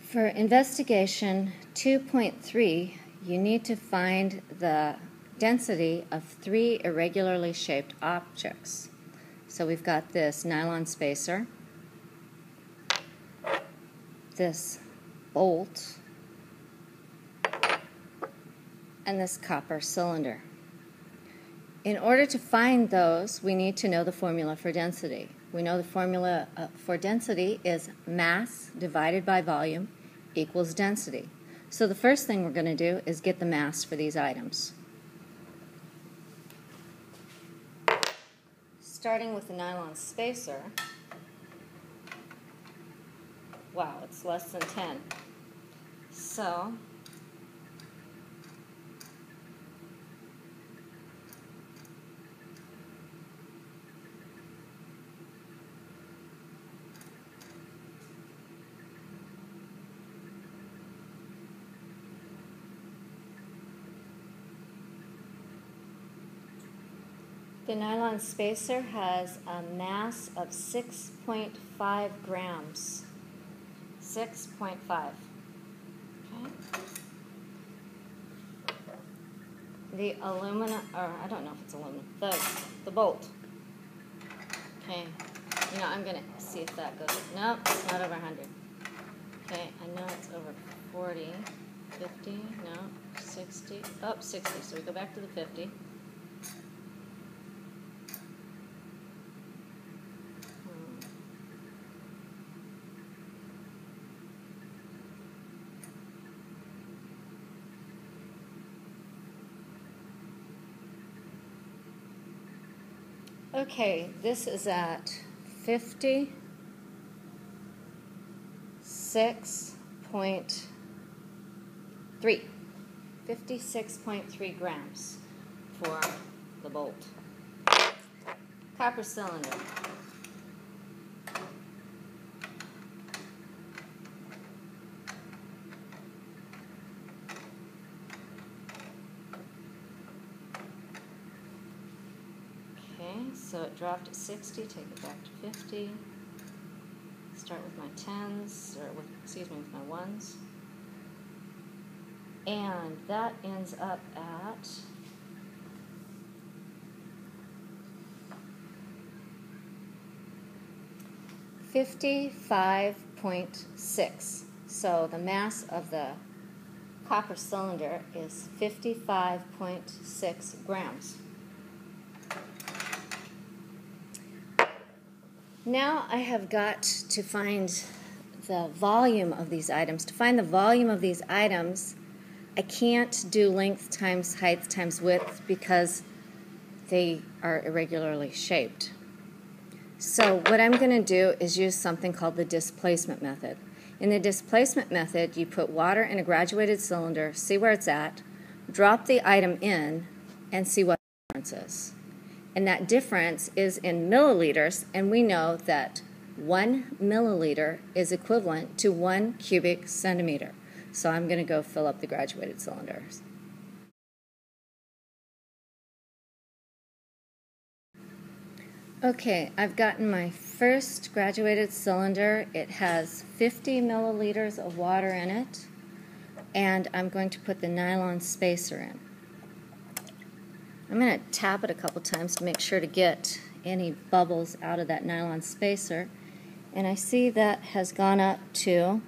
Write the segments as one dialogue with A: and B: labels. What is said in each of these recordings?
A: For investigation 2.3, you need to find the density of 3 irregularly shaped objects. So we've got this nylon spacer, this bolt, and this copper cylinder. In order to find those, we need to know the formula for density. We know the formula for density is mass divided by volume equals density. So the first thing we're going to do is get the mass for these items. Starting with the nylon spacer, wow, it's less than 10. So the nylon spacer has a mass of 6.5 grams. 6.5. Okay. The aluminum, or I don't know if it's aluminum, the bolt. Okay. You know, I'm going to see if that goes. Nope, it's not over 100. Okay, I know it's over 40, 50, no, 60. Oh, 60. So we go back to the 50. Okay, this is at 56.3 grams for the bolt. Copper cylinder. So it dropped at 60, take it back to 50. Start with my 10s, or with my 1s. And that ends up at $55.6. So the mass of the copper cylinder is 55.6 grams. Now I have got to find the volume of these items. To find the volume of these items, I can't do length times height times width because they are irregularly shaped. So what I'm going to do is use something called the displacement method. In the displacement method, you put water in a graduated cylinder, see where it's at, drop the item in, and see what the difference is. And that difference is in milliliters, and we know that 1 milliliter is equivalent to 1 cubic centimeter. So I'm going to go fill up the graduated cylinders. Okay, I've gotten my first graduated cylinder. It has 50 milliliters of water in it, and I'm going to put the nylon spacer in. I'm going to tap it a couple times to make sure to get any bubbles out of that nylon spacer. And I see that has gone up to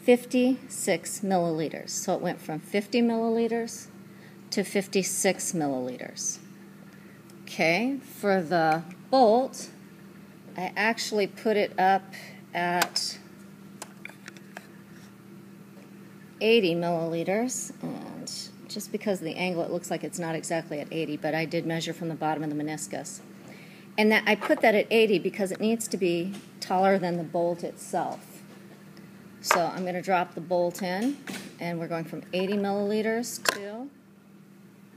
A: 56 milliliters. So it went from 50 milliliters to 56 milliliters. Okay, for the bolt, I actually put it up at 80 milliliters. And just because of the angle, it looks like it's not exactly at 80, but I did measure from the bottom of the meniscus. And that I put that at 80 because it needs to be taller than the bolt itself. So I'm going to drop the bolt in, and we're going from 80 milliliters to,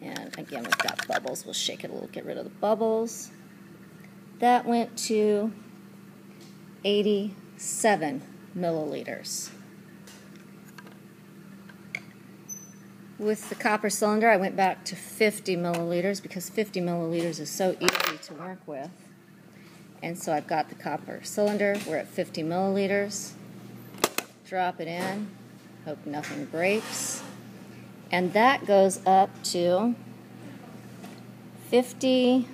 A: and again, we've got bubbles. We'll shake it a little, get rid of the bubbles. That went to 87 milliliters. With the copper cylinder, I went back to 50 milliliters because 50 milliliters is so easy to work with. And so I've got the copper cylinder. We're at 50 milliliters. drop it in. Hope nothing breaks. And that goes up to 50,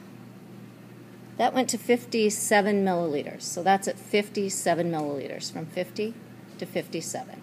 A: that went to 57 milliliters. So that's at 57 milliliters, from 50 to 57.